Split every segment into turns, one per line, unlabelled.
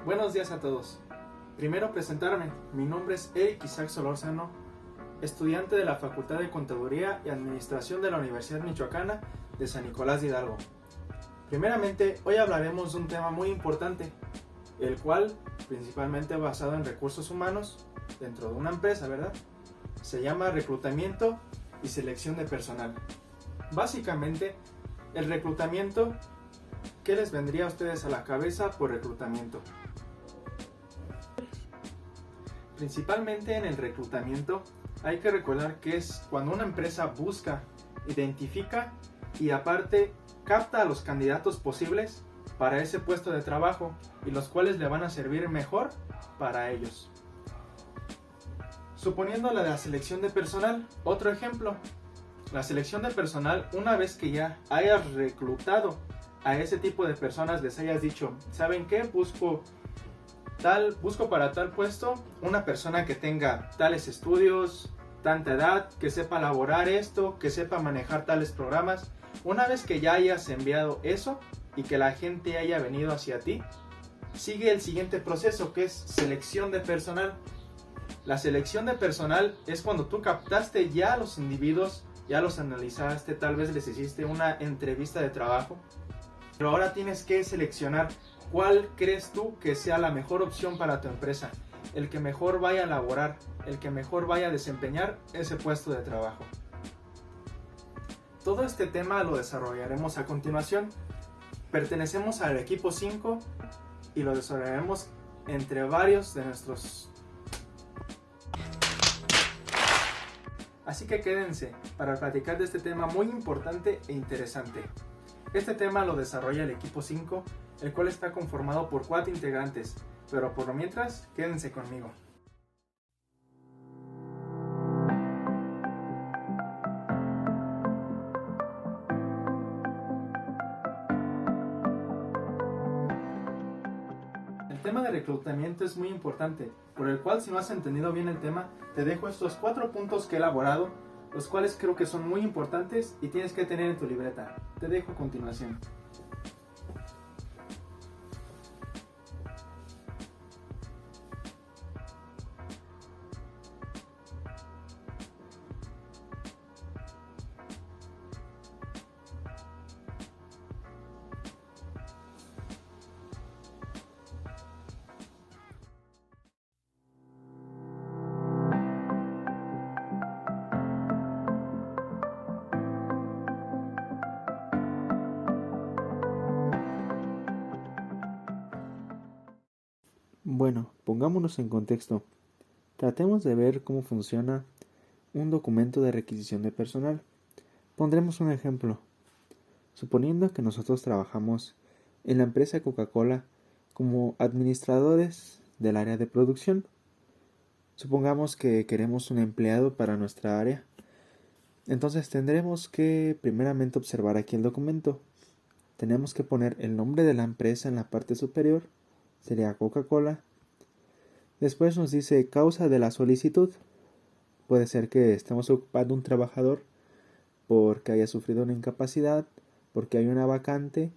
Buenos días a todos. Primero presentarme, mi nombre es Eric Isaac Solórzano, estudiante de la Facultad de Contaduría y Administración de la Universidad Michoacana de San Nicolás de Hidalgo. Primeramente, hoy hablaremos de un tema muy importante, el cual, principalmente basado en recursos humanos dentro de una empresa, ¿verdad? Se llama reclutamiento y selección de personal. Básicamente, el reclutamiento, ¿qué les vendría a ustedes a la cabeza por reclutamiento? Principalmente en el reclutamiento hay que recordar que es cuando una empresa busca, identifica y aparte capta a los candidatos posibles para ese puesto de trabajo y los cuales le van a servir mejor para ellos. Suponiendo la de la selección de personal, otro ejemplo, la selección de personal, una vez que ya hayas reclutado a ese tipo de personas, les hayas dicho, ¿saben qué? Busco para tal puesto una persona que tenga tales estudios, tanta edad, que sepa elaborar esto, que sepa manejar tales programas. Una vez que ya hayas enviado eso y que la gente haya venido hacia ti, sigue el siguiente proceso, que es selección de personal. La selección de personal es cuando tú captaste ya a los individuos, ya los analizaste, tal vez les hiciste una entrevista de trabajo, pero ahora tienes que seleccionar cuál crees tú que sea la mejor opción para tu empresa, el que mejor vaya a elaborar, el que mejor vaya a desempeñar ese puesto de trabajo. Todo este tema lo desarrollaremos a continuación. Pertenecemos al equipo 5 y lo desarrollaremos entre varios de nuestros. Así que quédense para platicar de este tema muy importante e interesante. Este tema lo desarrolla el equipo 5, el cual está conformado por 4 integrantes, pero por lo mientras, quédense conmigo. El tema de reclutamiento es muy importante, por el cual si no has entendido bien el tema, te dejo estos 4 puntos que he elaborado, los cuales creo que son muy importantes y tienes que tener en tu libreta. Te dejo a continuación. Bueno, pongámonos en contexto. Tratemos de ver cómo funciona un documento de requisición de personal. Pondremos un ejemplo. Suponiendo que nosotros trabajamos en la empresa Coca-Cola como administradores del área de producción. Supongamos que queremos un empleado para nuestra área. Entonces tendremos que primeramente observar aquí el documento. Tenemos que poner el nombre de la empresa en la parte superior. Sería Coca-Cola. Después nos dice causa de la solicitud. Puede ser que estemos ocupando un trabajador porque haya sufrido una incapacidad, porque hay una vacante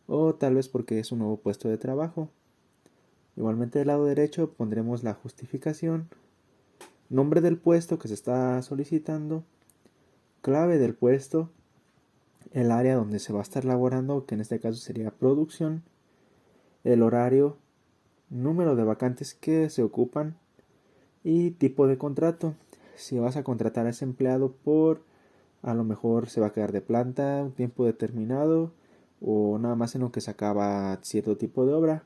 o tal vez porque es un nuevo puesto de trabajo. Igualmente del lado derecho pondremos la justificación, nombre del puesto que se está solicitando, clave del puesto, el área donde se va a estar laborando, que en este caso sería producción, el horario, número de vacantes que se ocupan y tipo de contrato. Si vas a contratar a ese empleado a lo mejor se va a quedar de planta un tiempo determinado o nada más en lo que se acaba cierto tipo de obra.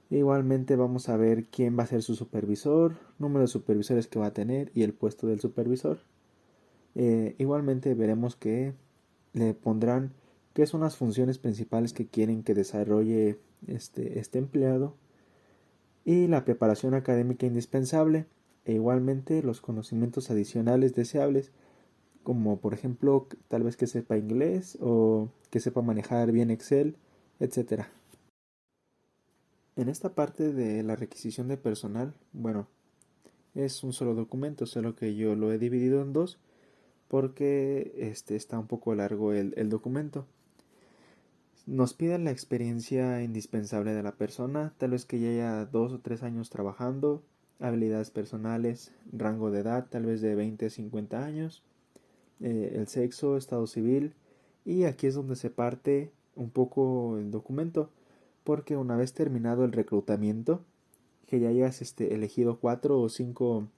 Igualmente vamos a ver quién va a ser su supervisor, número de supervisores que va a tener y el puesto del supervisor. Igualmente veremos que le pondrán qué son las funciones principales que quieren que desarrolle este empleado y la preparación académica indispensable e igualmente los conocimientos adicionales deseables, como por ejemplo tal vez que sepa inglés o que sepa manejar bien Excel, etc. En esta parte de la requisición de personal, bueno, es un solo documento, solo que yo lo he dividido en dos porque está un poco largo el documento. Nos piden la experiencia indispensable de la persona, tal vez que ya haya 2 o 3 años trabajando, habilidades personales, rango de edad, tal vez de 20 a 50 años, el sexo, estado civil, y aquí es donde se parte un poco el documento, porque una vez terminado el reclutamiento, que ya hayas elegido 4 o 5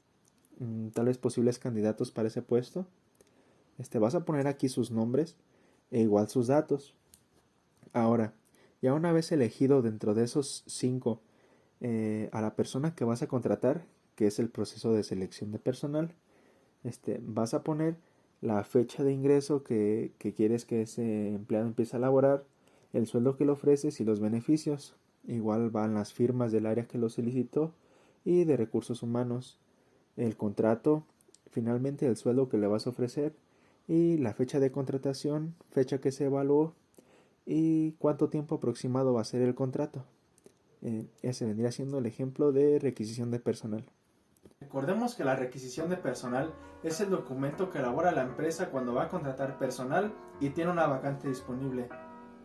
tal vez posibles candidatos para ese puesto, vas a poner aquí sus nombres e igual sus datos. Ahora, ya una vez elegido dentro de esos 5 a la persona que vas a contratar, que es el proceso de selección de personal, vas a poner la fecha de ingreso que quieres que ese empleado empiece a laborar, el sueldo que le ofreces y los beneficios. Igual van las firmas del área que lo solicitó y de recursos humanos, el contrato, finalmente el sueldo que le vas a ofrecer y la fecha de contratación, fecha que se evaluó y cuánto tiempo aproximado va a ser el contrato. Ese vendría siendo el ejemplo de requisición de personal.
Recordemos que la requisición de personal es el documento que elabora la empresa cuando va a contratar personal y tiene una vacante disponible.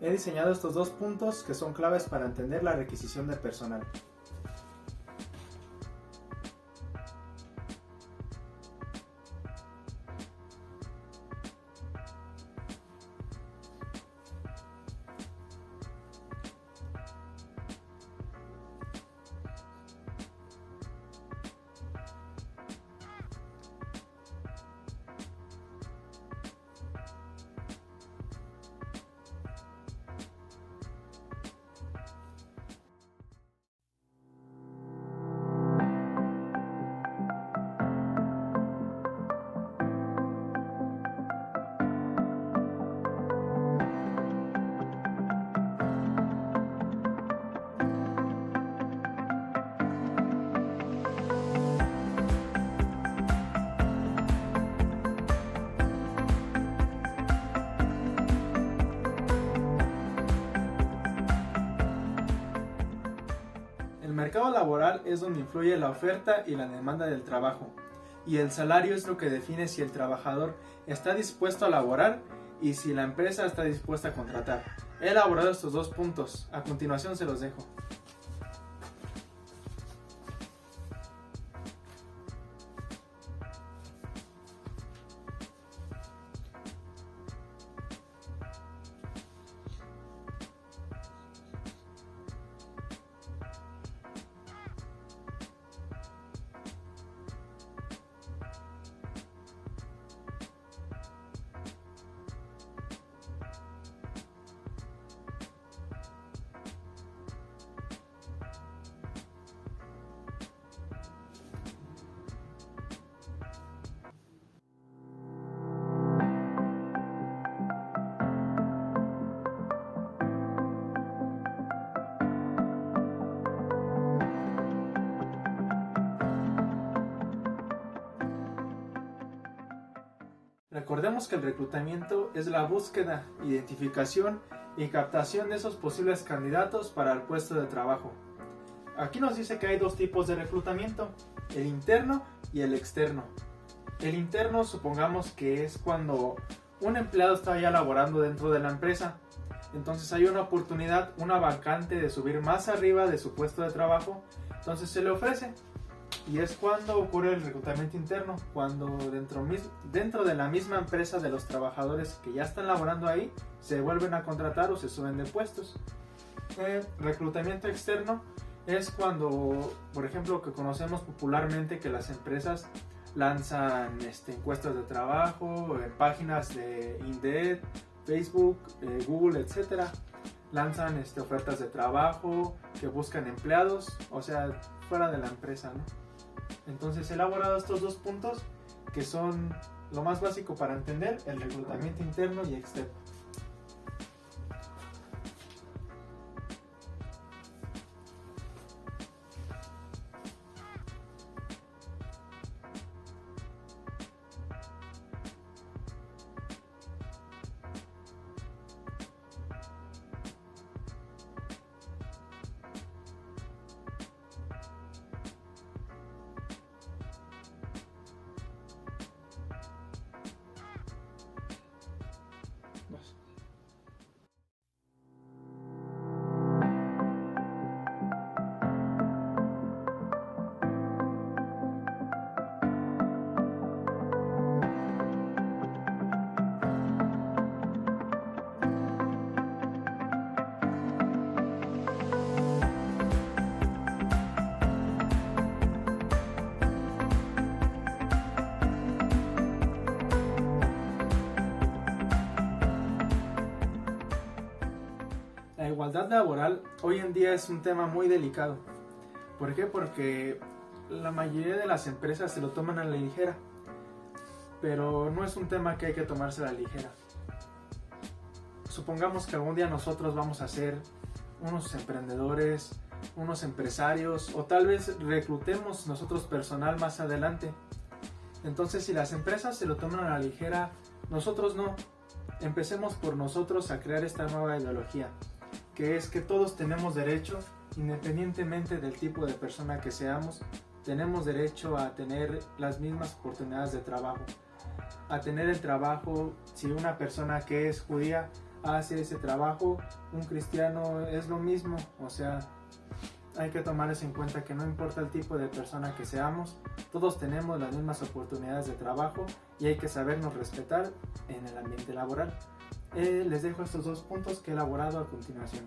He diseñado estos 2 puntos que son claves para entender la requisición de personal. El mercado laboral es donde influye la oferta y la demanda del trabajo, y el salario es lo que define si el trabajador está dispuesto a laborar y si la empresa está dispuesta a contratar. He elaborado estos 2 puntos, a continuación se los dejo. Recordemos que el reclutamiento es la búsqueda, identificación y captación de esos posibles candidatos para el puesto de trabajo. Aquí nos dice que hay 2 tipos de reclutamiento, el interno y el externo. El interno supongamos que es cuando un empleado está ya laborando dentro de la empresa, entonces hay una oportunidad, una vacante de subir más arriba de su puesto de trabajo, entonces se le ofrece. Y es cuando ocurre el reclutamiento interno, cuando dentro de la misma empresa de los trabajadores que ya están laborando ahí, se vuelven a contratar o se suben de puestos. El reclutamiento externo es cuando, por ejemplo, que conocemos popularmente que las empresas lanzan encuestas de trabajo, páginas de Indeed, Facebook, Google, etcétera. Lanzan ofertas de trabajo que buscan empleados, o sea, fuera de la empresa, ¿no? Entonces he elaborado estos 2 puntos que son lo más básico para entender el reclutamiento interno y externo. igualdad laboral hoy en día es un tema muy delicado. ¿Por qué? Porque la mayoría de las empresas se lo toman a la ligera, pero no es un tema que hay que tomarse a la ligera. Supongamos que algún día nosotros vamos a ser unos emprendedores, unos empresarios, o tal vez reclutemos nosotros personal más adelante. Entonces, si las empresas se lo toman a la ligera, nosotros no. Empecemos por nosotros a crear esta nueva ideología, que es que todos tenemos derecho, independientemente del tipo de persona que seamos, tenemos derecho a tener las mismas oportunidades de trabajo, a tener el trabajo. Si una persona que es judía hace ese trabajo, un cristiano es lo mismo. O sea, hay que tomar eso en cuenta, que no importa el tipo de persona que seamos, todos tenemos las mismas oportunidades de trabajo y hay que sabernos respetar en el ambiente laboral. Les dejo estos 2 puntos que he elaborado a continuación.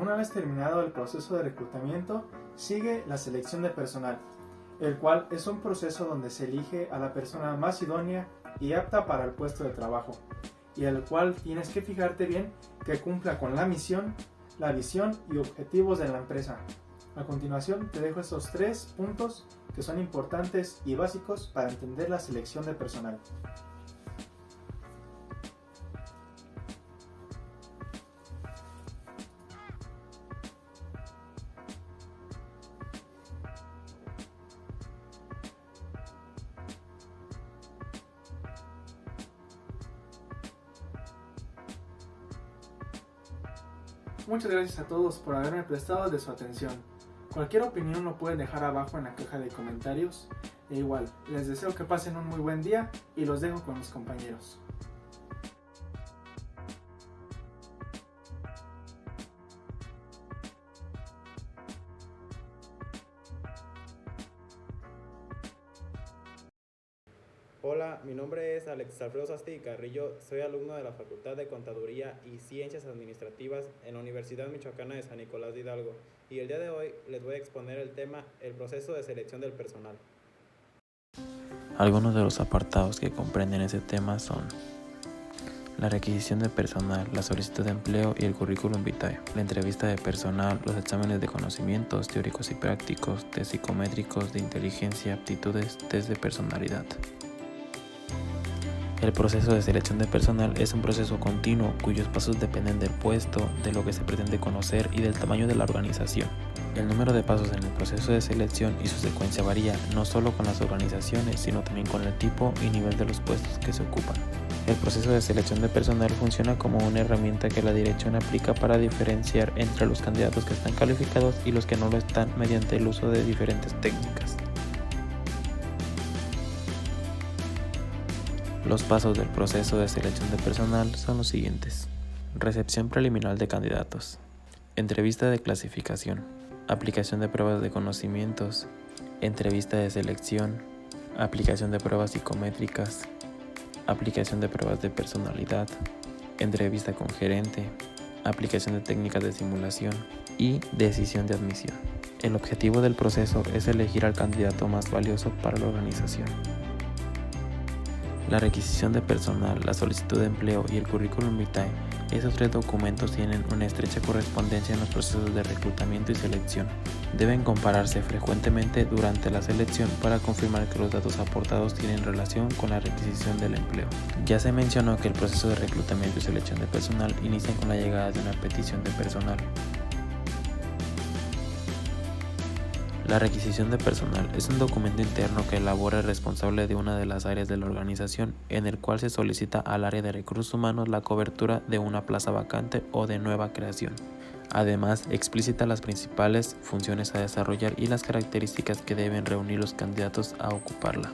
Una vez terminado el proceso de reclutamiento, sigue la selección de personal, el cual es un proceso donde se elige a la persona más idónea y apta para el puesto de trabajo, y el cual tienes que fijarte bien que cumpla con la misión, la visión y objetivos de la empresa. A continuación te dejo estos 3 puntos que son importantes y básicos para entender la selección de personal. Muchas gracias a todos por haberme prestado de su atención. Cualquier opinión lo pueden dejar abajo en la caja de comentarios. E igual, les deseo que pasen un muy buen día y los dejo con mis compañeros.
Hola, mi nombre es Alex Alfredo Sasti Carrillo, soy alumno de la Facultad de Contaduría y Ciencias Administrativas en la Universidad Michoacana de San Nicolás de Hidalgo, y el día de hoy les voy a exponer el tema, el proceso de selección del personal.
Algunos de los apartados que comprenden ese tema son la requisición de personal, la solicitud de empleo y el currículum vitae, la entrevista de personal, los exámenes de conocimientos teóricos y prácticos, test psicométricos de inteligencia, aptitudes, test de personalidad. El proceso de selección de personal es un proceso continuo cuyos pasos dependen del puesto, de lo que se pretende conocer y del tamaño de la organización. El número de pasos en el proceso de selección y su secuencia varía no solo con las organizaciones, sino también con el tipo y nivel de los puestos que se ocupan. El proceso de selección de personal funciona como una herramienta que la dirección aplica para diferenciar entre los candidatos que están calificados y los que no lo están mediante el uso de diferentes técnicas. Los pasos del proceso de selección de personal son los siguientes: recepción preliminar de candidatos, entrevista de clasificación, aplicación de pruebas de conocimientos, entrevista de selección, aplicación de pruebas psicométricas, aplicación de pruebas de personalidad, entrevista con gerente, aplicación de técnicas de simulación y decisión de admisión. El objetivo del proceso es elegir al candidato más valioso para la organización. La requisición de personal, la solicitud de empleo y el currículum vitae, esos 3 documentos tienen una estrecha correspondencia en los procesos de reclutamiento y selección. Deben compararse frecuentemente durante la selección para confirmar que los datos aportados tienen relación con la requisición del empleo. Ya se mencionó que el proceso de reclutamiento y selección de personal inicia con la llegada de una petición de personal. La requisición de personal es un documento interno que elabora el responsable de una de las áreas de la organización, en el cual se solicita al área de recursos humanos la cobertura de una plaza vacante o de nueva creación. Además, explicita las principales funciones a desarrollar y las características que deben reunir los candidatos a ocuparla.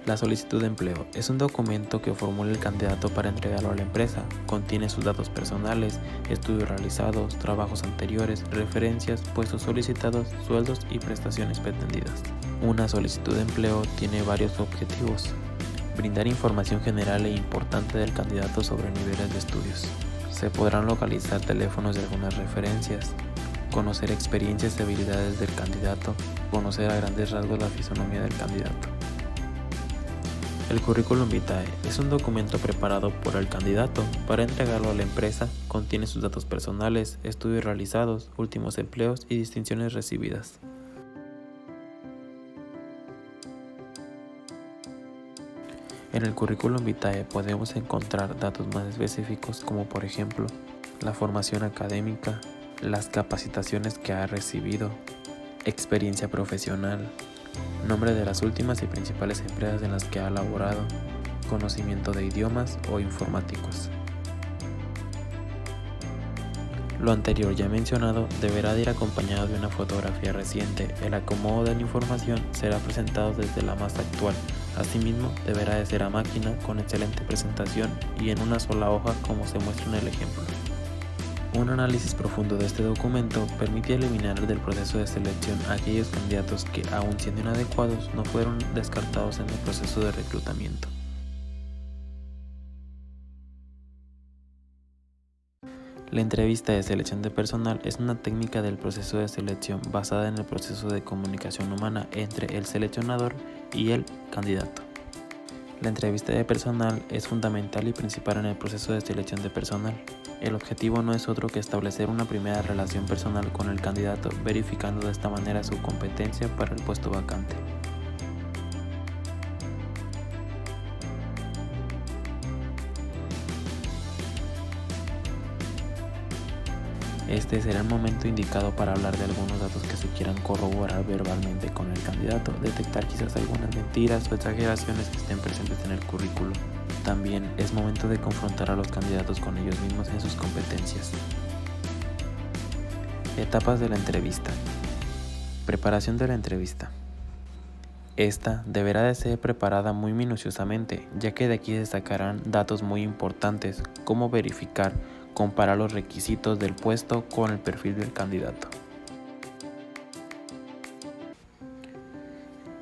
La solicitud de empleo es un documento que formula el candidato para entregarlo a la empresa. Contiene sus datos personales, estudios realizados, trabajos anteriores, referencias, puestos solicitados, sueldos y prestaciones pretendidas. Una solicitud de empleo tiene varios objetivos. Brindar información general e importante del candidato sobre niveles de estudios. Se podrán localizar teléfonos de algunas referencias. Conocer experiencias y habilidades del candidato. Conocer a grandes rasgos la fisonomía del candidato. El Curriculum Vitae es un documento preparado por el candidato para entregarlo a la empresa. Contiene sus datos personales, estudios realizados, últimos empleos y distinciones recibidas. En el Curriculum Vitae podemos encontrar datos más específicos como por ejemplo la formación académica, las capacitaciones que ha recibido, experiencia profesional, nombre de las últimas y principales empresas en las que ha laborado, conocimiento de idiomas o informáticos. Lo anterior ya mencionado deberá de ir acompañado de una fotografía reciente. El acomodo de la información será presentado desde la más actual. Asimismo, deberá de ser a máquina, con excelente presentación y en una sola hoja como se muestra en el ejemplo. Un análisis profundo de este documento permite eliminar del proceso de selección a aquellos candidatos que, aun siendo inadecuados, no fueron descartados en el proceso de reclutamiento. La entrevista de selección de personal es una técnica del proceso de selección basada en el proceso de comunicación humana entre el seleccionador y el candidato. La entrevista de personal es fundamental y principal en el proceso de selección de personal. El objetivo no es otro que establecer una primera relación personal con el candidato, verificando de esta manera su competencia para el puesto vacante. Este será el momento indicado para hablar de algunos datos que se quieran corroborar verbalmente con el candidato, detectar quizás algunas mentiras o exageraciones que estén presentes en el currículo. También es momento de confrontar a los candidatos con ellos mismos en sus competencias. Etapas de la entrevista. Preparación de la entrevista. Esta deberá de ser preparada muy minuciosamente, ya que de aquí destacarán datos muy importantes, como verificar, comparar los requisitos del puesto con el perfil del candidato.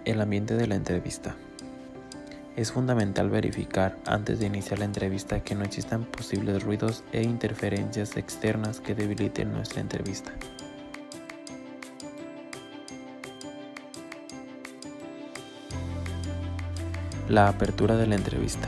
El ambiente de la entrevista. Es fundamental verificar antes de iniciar la entrevista que no existan posibles ruidos e interferencias externas que debiliten nuestra entrevista. La apertura de la entrevista.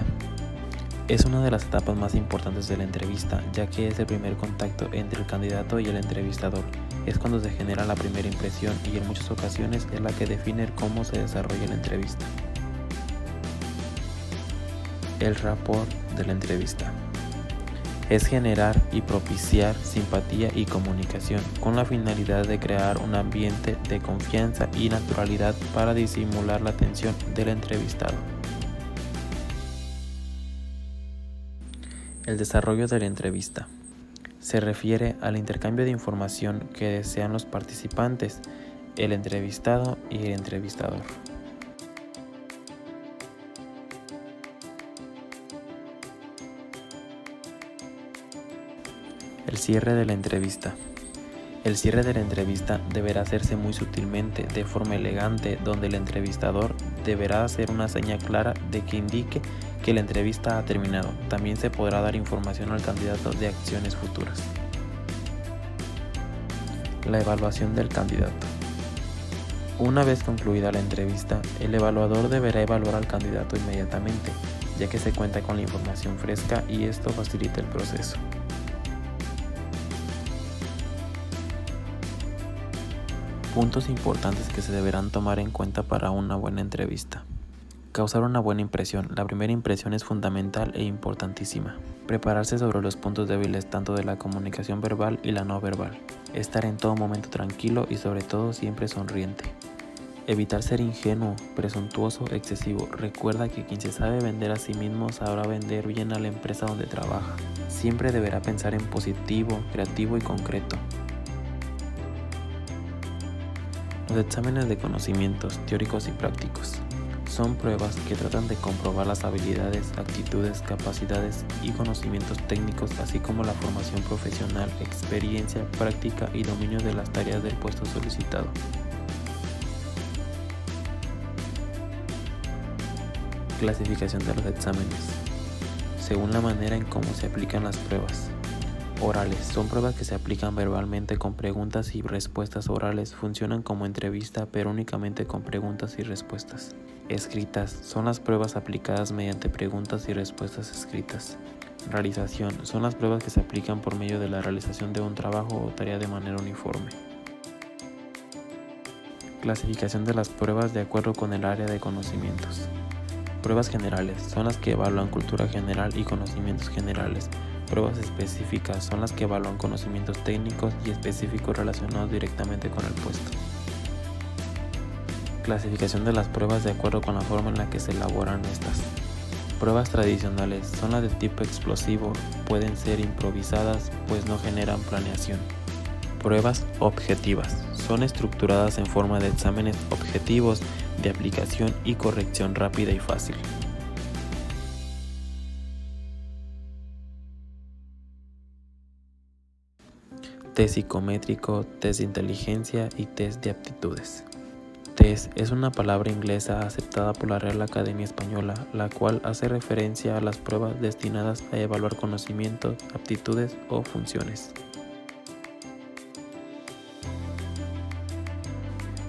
Es una de las etapas más importantes de la entrevista, ya que es el primer contacto entre el candidato y el entrevistador. Es cuando se genera la primera impresión y en muchas ocasiones es la que define cómo se desarrolla la entrevista. El rapport de la entrevista. Es generar y propiciar simpatía y comunicación con la finalidad de crear un ambiente de confianza y naturalidad para disimular la tensión del entrevistado. El desarrollo de la entrevista. Se refiere al intercambio de información que desean los participantes, el entrevistado y el entrevistador. El cierre de la entrevista. El cierre de la entrevista deberá hacerse muy sutilmente, de forma elegante, donde el entrevistador deberá hacer una señal clara de que indique que la entrevista ha terminado. También se podrá dar información al candidato de acciones futuras. La evaluación del candidato. Una vez concluida la entrevista, el evaluador deberá evaluar al candidato inmediatamente, ya que se cuenta con la información fresca y esto facilita el proceso. Puntos importantes que se deberán tomar en cuenta para una buena entrevista. Causar una buena impresión. La primera impresión es fundamental e importantísima. Prepararse sobre los puntos débiles tanto de la comunicación verbal y la no verbal. Estar en todo momento tranquilo y sobre todo siempre sonriente. Evitar ser ingenuo, presuntuoso, excesivo. Recuerda que quien se sabe vender a sí mismo sabrá vender bien a la empresa donde trabaja. Siempre deberá pensar en positivo, creativo y concreto. Los exámenes de conocimientos teóricos y prácticos son pruebas que tratan de comprobar las habilidades, actitudes, capacidades y conocimientos técnicos, así como la formación profesional, experiencia, práctica y dominio de las tareas del puesto solicitado. Clasificación de los exámenes. Según la manera en cómo se aplican las pruebas. Orales. Son pruebas que se aplican verbalmente con preguntas y respuestas orales. Funcionan como entrevista, pero únicamente con preguntas y respuestas. Escritas. Son las pruebas aplicadas mediante preguntas y respuestas escritas. Realización. Son las pruebas que se aplican por medio de la realización de un trabajo o tarea de manera uniforme. Clasificación de las pruebas de acuerdo con el área de conocimientos. Pruebas generales. Son las que evalúan cultura general y conocimientos generales. Pruebas específicas son las que evalúan conocimientos técnicos y específicos relacionados directamente con el puesto. Clasificación de las pruebas de acuerdo con la forma en la que se elaboran estas. Pruebas tradicionales son las de tipo explosivo, pueden ser improvisadas pues no generan planeación. Pruebas objetivas son estructuradas en forma de exámenes objetivos de aplicación y corrección rápida y fácil. Test psicométrico, test de inteligencia y test de aptitudes. Test es una palabra inglesa aceptada por la Real Academia Española, la cual hace referencia a las pruebas destinadas a evaluar conocimientos, aptitudes o funciones.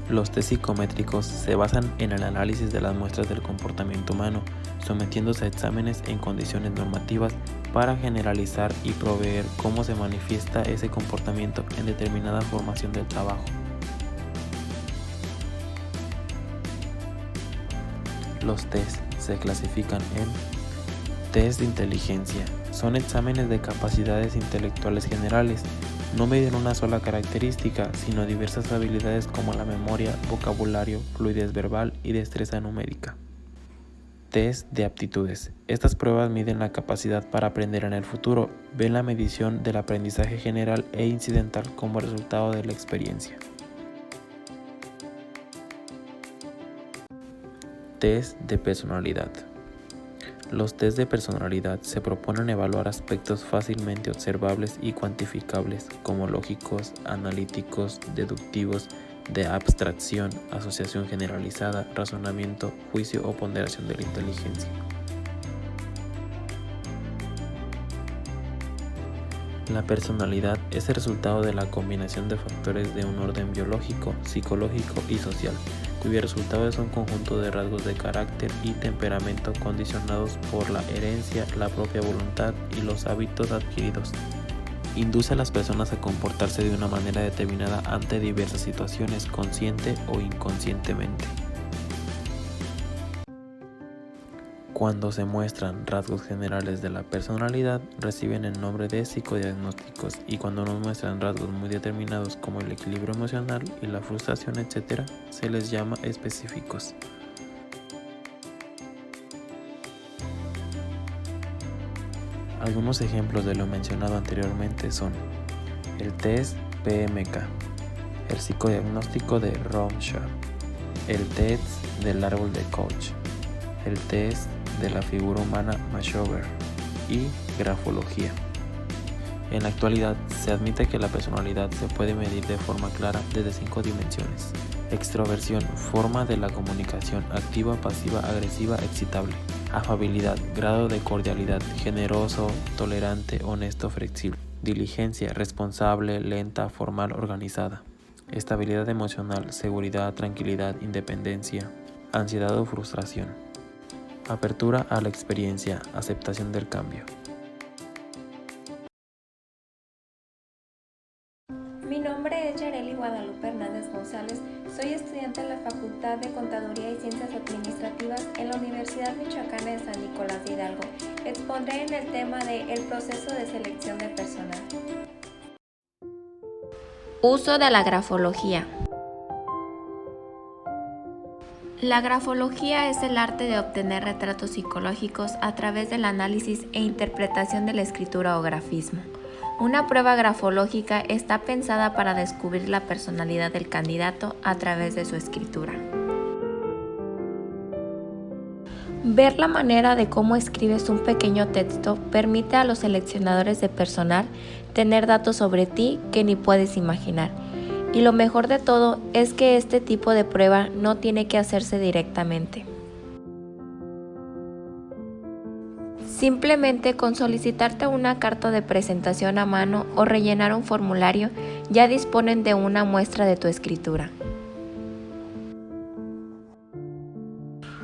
Los test psicométricos se basan en el análisis de las muestras del comportamiento humano, sometiéndose a exámenes en condiciones normativas para generalizar y proveer cómo se manifiesta ese comportamiento en determinada formación del trabajo. Los test se clasifican en test de inteligencia. Son exámenes de capacidades intelectuales generales. No miden una sola característica, sino diversas habilidades como la memoria, vocabulario, fluidez verbal y destreza numérica. Test de aptitudes. Estas pruebas miden la capacidad para aprender en el futuro, ven la medición del aprendizaje general e incidental como resultado de la experiencia. Test de personalidad. Los test de personalidad se proponen evaluar aspectos fácilmente observables y cuantificables como lógicos, analíticos, deductivos, de abstracción, asociación generalizada, razonamiento, juicio o ponderación de la inteligencia. La personalidad es el resultado de la combinación de factores de un orden biológico, psicológico y social, cuyo resultado es un conjunto de rasgos de carácter y temperamento condicionados por la herencia, la propia voluntad y los hábitos adquiridos. Induce a las personas a comportarse de una manera determinada ante diversas situaciones, consciente o inconscientemente. Cuando se muestran rasgos generales de la personalidad, reciben el nombre de psicodiagnósticos, y cuando nos muestran rasgos muy determinados como el equilibrio emocional y la frustración, etc., se les llama específicos. Algunos ejemplos de lo mencionado anteriormente son el test PMK, el psicodiagnóstico de Rorschach, el test del árbol de Koch, el test de la figura humana Maslow y grafología. En la actualidad se admite que la personalidad se puede medir de forma clara desde 5 dimensiones. Extroversión, forma de la comunicación, activa, pasiva, agresiva, excitable. Afabilidad, grado de cordialidad, generoso, tolerante, honesto, flexible. Diligencia, responsable, lenta, formal, organizada. Estabilidad emocional, seguridad, tranquilidad, independencia. Ansiedad o frustración. Apertura a la experiencia, aceptación del cambio.
Mi nombre es Yareli Guadalupe Hernández González, soy Soy estudiante en la Facultad de Contaduría y Ciencias Administrativas en la Universidad Michoacana de San Nicolás de Hidalgo. Expondré en el tema de el proceso de selección de personal. Uso de la grafología. La grafología es el arte de obtener retratos psicológicos a través del análisis e interpretación de la escritura o grafismo. Una prueba grafológica está pensada para descubrir la personalidad del candidato a través de su escritura. Ver la manera de cómo escribes un pequeño texto permite a los seleccionadores de personal tener datos sobre ti que ni puedes imaginar. Y lo mejor de todo es que este tipo de prueba no tiene que hacerse directamente. Simplemente con solicitarte una carta de presentación a mano o rellenar un formulario, ya disponen de una muestra de tu escritura.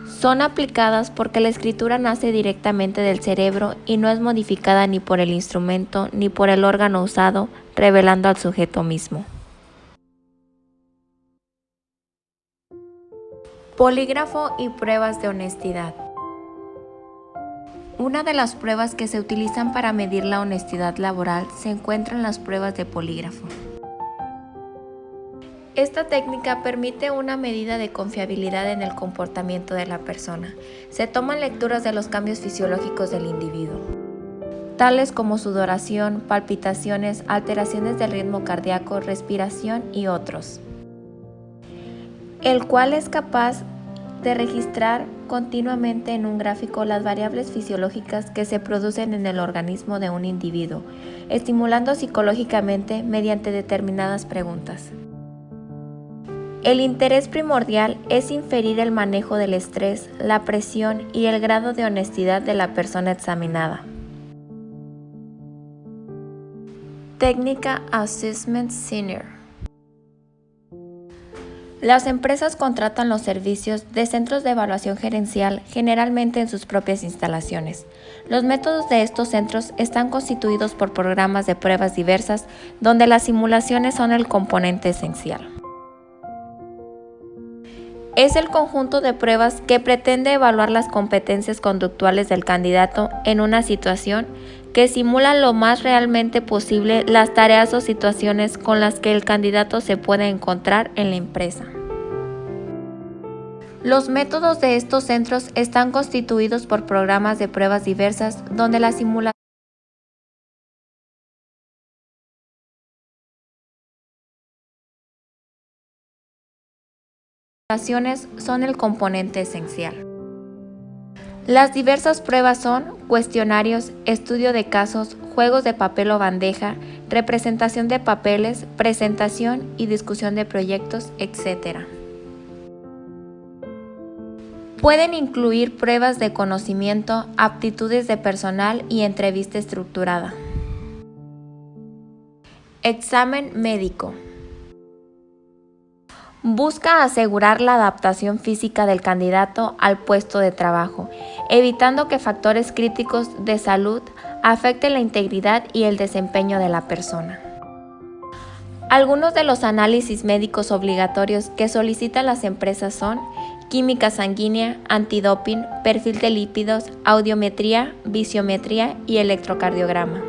Son aplicadas porque la escritura nace directamente del cerebro y no es modificada ni por el instrumento ni por el órgano usado, revelando al sujeto mismo. Polígrafo y pruebas de honestidad. Una de las pruebas que se utilizan para medir la honestidad laboral se encuentra en las pruebas de polígrafo. Esta técnica permite una medida de confiabilidad en el comportamiento de la persona. Se toman lecturas de los cambios fisiológicos del individuo, tales como sudoración, palpitaciones, alteraciones del ritmo cardíaco, respiración y otros, el cual es capaz de registrar continuamente en un gráfico las variables fisiológicas que se producen en el organismo de un individuo, estimulando psicológicamente mediante determinadas preguntas. El interés primordial es inferir el manejo del estrés, la presión y el grado de honestidad de la persona examinada. Técnica Assessment Senior. Las empresas contratan los servicios de centros de evaluación gerencial generalmente en sus propias instalaciones. Los métodos de estos centros están constituidos por programas de pruebas diversas donde las simulaciones son el componente esencial. Es el conjunto de pruebas que pretende evaluar las competencias conductuales del candidato en una situación que simulan lo más realmente posible las tareas o situaciones con las que el candidato se puede encontrar en la empresa. Los métodos de estos centros están constituidos por programas de pruebas diversas donde la simulación son el componente esencial. Las diversas pruebas son cuestionarios, estudio de casos, juegos de papel o bandeja, representación de papeles, presentación y discusión de proyectos, etc. Pueden incluir pruebas de conocimiento, aptitudes de personal y entrevista estructurada. Examen médico. Busca asegurar la adaptación física del candidato al puesto de trabajo, evitando que factores críticos de salud afecten la integridad y el desempeño de la persona. Algunos de los análisis médicos obligatorios que solicitan las empresas son química sanguínea, antidoping, perfil de lípidos, audiometría, visiometría y electrocardiograma.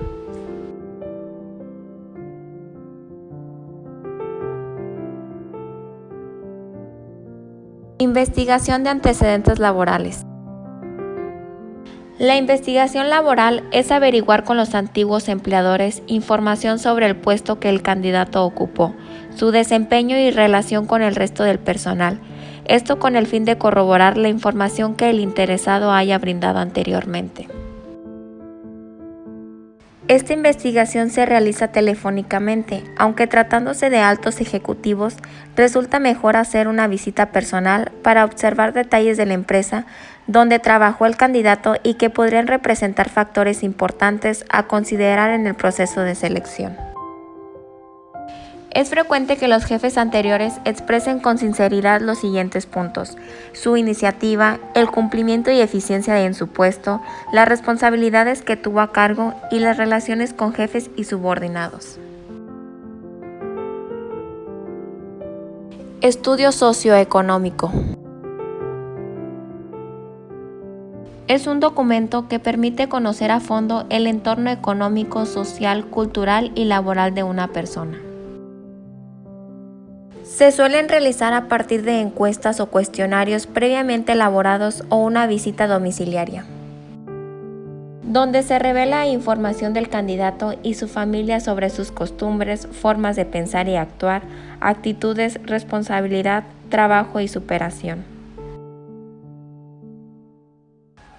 Investigación de antecedentes laborales. La investigación laboral es averiguar con los antiguos empleadores información sobre el puesto que el candidato ocupó, su desempeño y relación con el resto del personal. Esto con el fin de corroborar la información que el interesado haya brindado anteriormente. Esta investigación se realiza telefónicamente, aunque tratándose de altos ejecutivos, resulta mejor hacer una visita personal para observar detalles de la empresa donde trabajó el candidato y que podrían representar factores importantes a considerar en el proceso de selección. Es frecuente que los jefes anteriores expresen con sinceridad los siguientes puntos: su iniciativa, el cumplimiento y eficiencia en su puesto, las responsabilidades que tuvo a cargo y las relaciones con jefes y subordinados. Estudio socioeconómico. Es un documento que permite conocer a fondo el entorno económico, social, cultural y laboral de una persona. Se suelen realizar a partir de encuestas o cuestionarios previamente elaborados o una visita domiciliaria, donde se revela información del candidato y su familia sobre sus costumbres, formas de pensar y actuar, actitudes, responsabilidad, trabajo y superación.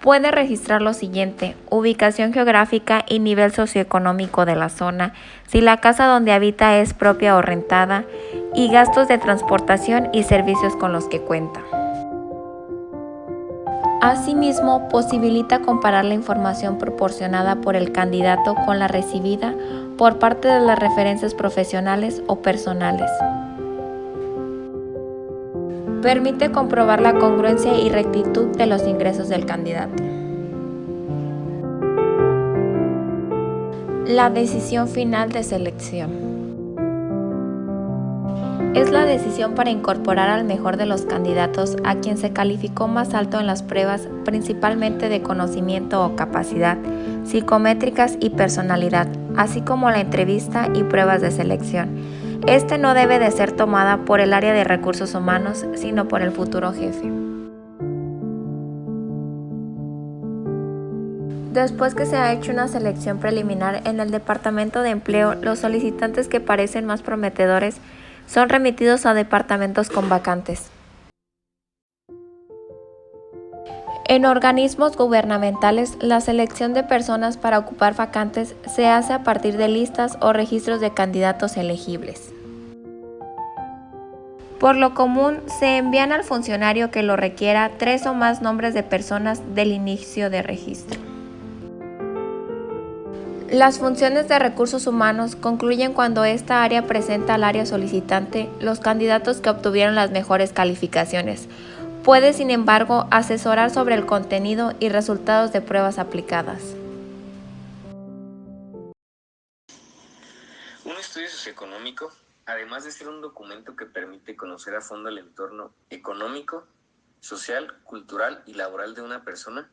Puede registrar lo siguiente: ubicación geográfica y nivel socioeconómico de la zona, si la casa donde habita es propia o rentada, y gastos de transportación y servicios con los que cuenta. Asimismo, posibilita comparar la información proporcionada por el candidato con la recibida por parte de las referencias profesionales o personales. Permite comprobar la congruencia y rectitud de los ingresos del candidato. La decisión final de selección. Es la decisión para incorporar al mejor de los candidatos a quien se calificó más alto en las pruebas, principalmente de conocimiento o capacidad, psicométricas y personalidad, así como la entrevista y pruebas de selección. Este no debe de ser tomada por el área de recursos humanos, sino por el futuro jefe. Después que se ha hecho una selección preliminar en el Departamento de Empleo, los solicitantes que parecen más prometedores son remitidos a departamentos con vacantes. En organismos gubernamentales, la selección de personas para ocupar vacantes se hace a partir de listas o registros de candidatos elegibles. Por lo común, se envían al funcionario que lo requiera 3 o más nombres de personas del inicio de registro. Las funciones de recursos humanos concluyen cuando esta área presenta al área solicitante los candidatos que obtuvieron las mejores calificaciones. Puede, sin embargo, asesorar sobre el contenido y resultados de pruebas aplicadas.
Un estudio socioeconómico, además de ser un documento que permite conocer a fondo el entorno económico, social, cultural y laboral de una persona,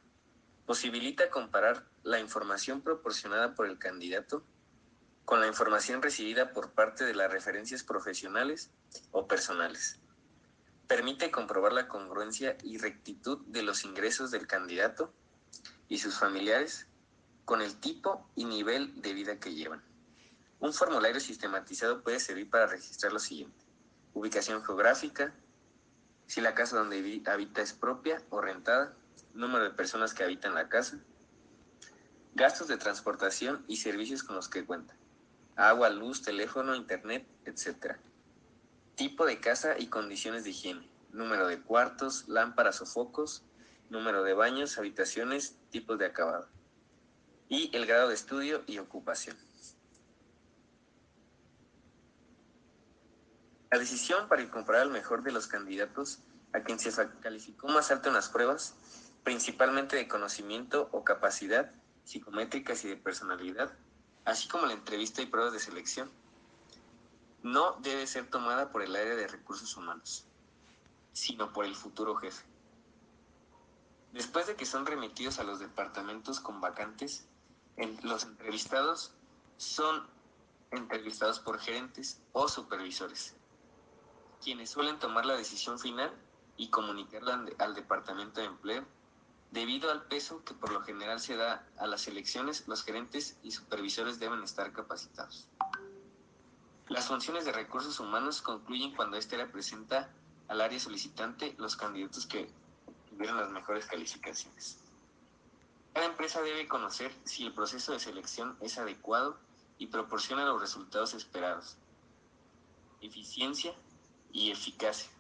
posibilita comparar la información proporcionada por el candidato con la información recibida por parte de las referencias profesionales o personales. Permite comprobar la congruencia y rectitud de los ingresos del candidato y sus familiares con el tipo y nivel de vida que llevan. Un formulario sistematizado puede servir para registrar lo siguiente: ubicación geográfica, si la casa donde habita es propia o rentada, número de personas que habitan la casa, gastos de transportación y servicios con los que cuenta, agua, luz, teléfono, internet, etc. Tipo de casa y condiciones de higiene, número de cuartos, lámparas o focos, número de baños, habitaciones, tipos de acabado, y el grado de estudio y ocupación. La decisión para incorporar al mejor de los candidatos a quien se calificó más alto en las pruebas, principalmente de conocimiento o capacidad, psicométricas y de personalidad, así como la entrevista y pruebas de selección, no debe ser tomada por el área de recursos humanos, sino por el futuro jefe. Después de que son remitidos a los departamentos con vacantes, los entrevistados son entrevistados por gerentes o supervisores, quienes suelen tomar la decisión final y comunicarla al Departamento de Empleo. Debido al peso que por lo general se da a las elecciones, los gerentes y supervisores deben estar capacitados. Las funciones de recursos humanos concluyen cuando éste representa al área solicitante los candidatos que tuvieron las mejores calificaciones. Cada empresa debe conocer si el proceso de selección es adecuado y proporciona los resultados esperados, eficiencia y eficacia,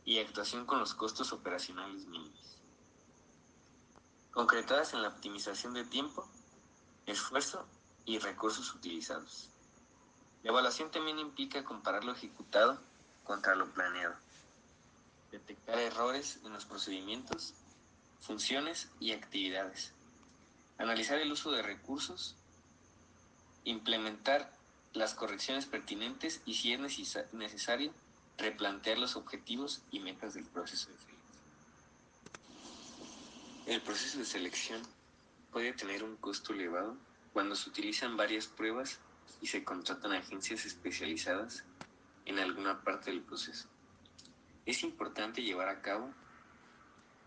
y actuación con los costos operacionales mínimos, concretadas en la optimización de tiempo, esfuerzo y recursos utilizados. La evaluación también implica comparar lo ejecutado contra lo planeado, detectar errores en los procedimientos, funciones y actividades, analizar el uso de recursos, implementar las correcciones pertinentes y, si es necesario,
replantear los objetivos y metas del proceso de selección. El proceso de selección puede tener un costo elevado cuando se utilizan varias pruebas y se contratan agencias especializadas en alguna parte del proceso. Es importante llevar a cabo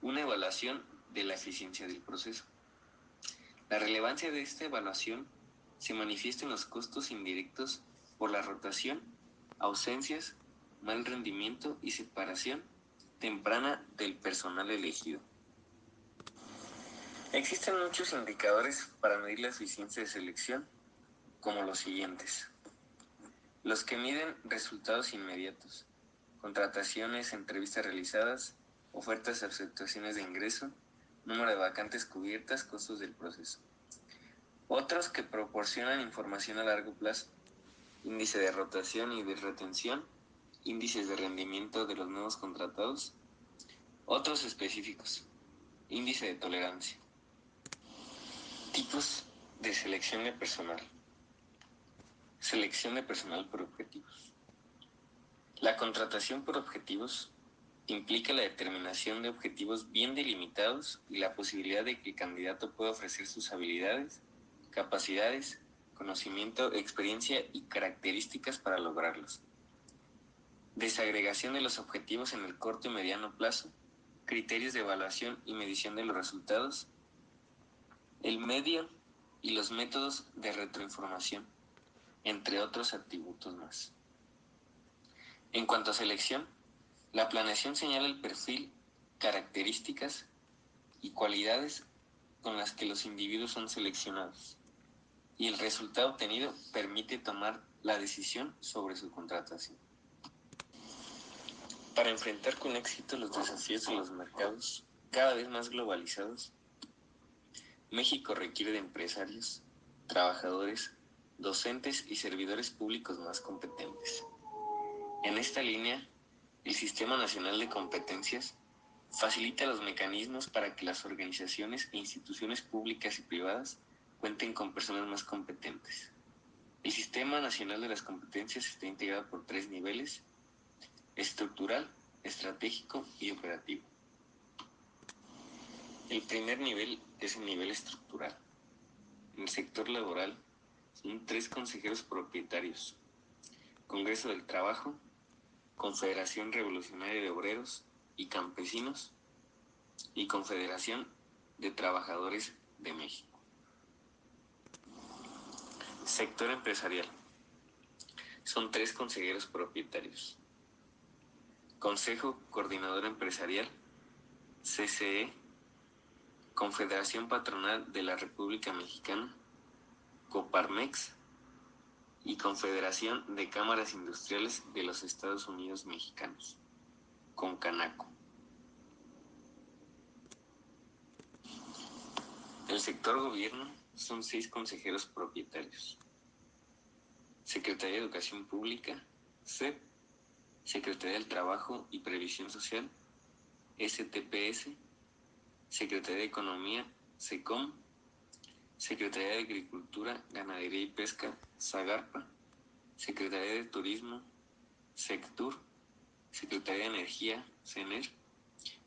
una evaluación de la eficiencia del proceso. La relevancia de esta evaluación se manifiesta en los costos indirectos por la rotación, ausencias, mal rendimiento y separación temprana del personal elegido. Existen muchos indicadores para medir la eficiencia de selección, como los siguientes. Los que miden resultados inmediatos, contrataciones, entrevistas realizadas, ofertas y aceptaciones de ingreso, número de vacantes cubiertas, costos del proceso. Otros que proporcionan información a largo plazo, índice de rotación y de retención, índices de rendimiento de los nuevos contratados. Otros específicos, índice de tolerancia. Tipos de selección de personal. Selección de personal por objetivos. La contratación por objetivos implica la determinación de objetivos bien delimitados y la posibilidad de que el candidato pueda ofrecer sus habilidades, capacidades, conocimiento, experiencia y características para lograrlos. Desagregación de los objetivos en el corto y mediano plazo, criterios de evaluación y medición de los resultados, el medio y los métodos de retroinformación, entre otros atributos más. En cuanto a selección, la planeación señala el perfil, características y cualidades con las que los individuos son seleccionados, y el resultado obtenido permite tomar la decisión sobre su contratación. Para enfrentar con éxito los desafíos de los mercados cada vez más globalizados, México requiere de empresarios, trabajadores, docentes y servidores públicos más competentes. En esta línea, el Sistema Nacional de Competencias facilita los mecanismos para que las organizaciones e instituciones públicas y privadas cuenten con personas más competentes. El Sistema Nacional de las Competencias está integrado por 3 niveles: estructural, estratégico y operativo. El primer nivel es el nivel estructural. En el sector laboral son 3 consejeros propietarios: Congreso del Trabajo, Confederación Revolucionaria de Obreros y Campesinos y Confederación de Trabajadores de México. Sector empresarial. Son 3 consejeros propietarios: Consejo Coordinador Empresarial, CCE, Confederación Patronal de la República Mexicana, Coparmex y Confederación de Cámaras Industriales de los Estados Unidos Mexicanos, CONCANACO. El sector gobierno son 6 consejeros propietarios: Secretaría de Educación Pública, SEP, Secretaría del Trabajo y Previsión Social, STPS, Secretaría de Economía, SECOM, Secretaría de Agricultura, Ganadería y Pesca, SAGARPA, Secretaría de Turismo, SECTUR, Secretaría de Energía, CENER,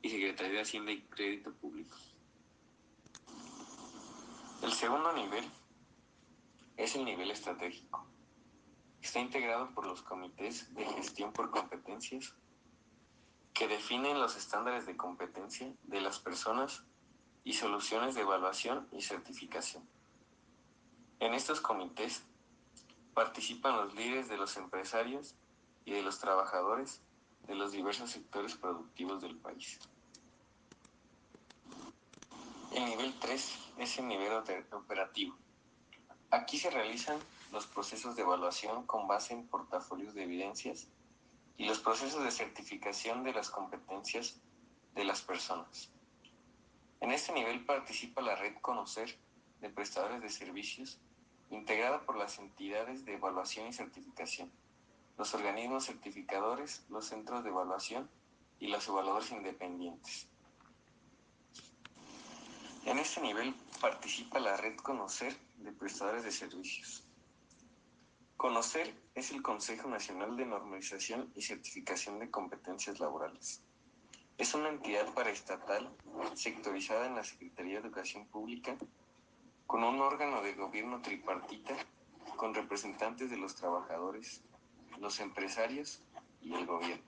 y Secretaría de Hacienda y Crédito Público. El segundo nivel es el nivel estratégico. Está integrado por los comités de gestión por competencias que definen los estándares de competencia de las personas y soluciones de evaluación y certificación. En estos comités participan los líderes de los empresarios y de los trabajadores de los diversos sectores productivos del país. El nivel 3 es el nivel operativo. Aquí se realizan los procesos de evaluación con base en portafolios de evidencias y los procesos de certificación de las competencias de las personas. En este nivel participa la red Conocer de prestadores de servicios, integrada por las entidades de evaluación y certificación, los organismos certificadores, los centros de evaluación y los evaluadores independientes. En este nivel participa la red Conocer de prestadores de servicios. CONOCER es el Consejo Nacional de Normalización y Certificación de Competencias Laborales. Es una entidad paraestatal sectorizada en la Secretaría de Educación Pública, con un órgano de gobierno tripartita con representantes de los trabajadores, los empresarios y el gobierno.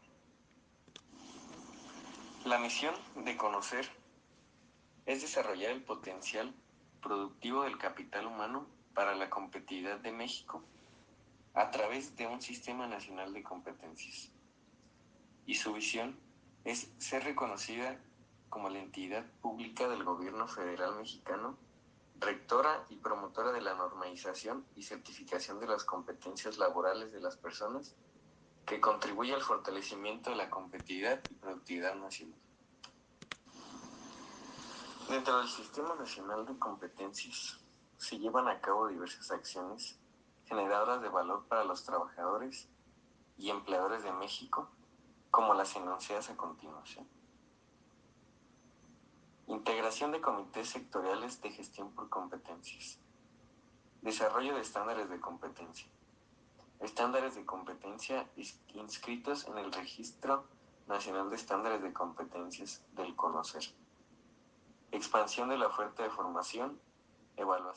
La misión de CONOCER es desarrollar el potencial productivo del capital humano para la competitividad de México a través de un sistema nacional de competencias. Y su visión es ser reconocida como la entidad pública del gobierno federal mexicano, rectora y promotora de la normalización y certificación de las competencias laborales de las personas, que contribuye al fortalecimiento de la competitividad y productividad nacional. Dentro del Sistema Nacional de Competencias se llevan a cabo diversas acciones generadoras de valor para los trabajadores y empleadores de México, como las enunciadas a continuación. Integración de comités sectoriales de gestión por competencias. Desarrollo de estándares de competencia. Estándares de competencia inscritos en el Registro Nacional de Estándares de Competencias del CONOCER. Expansión de la oferta de formación, evaluación.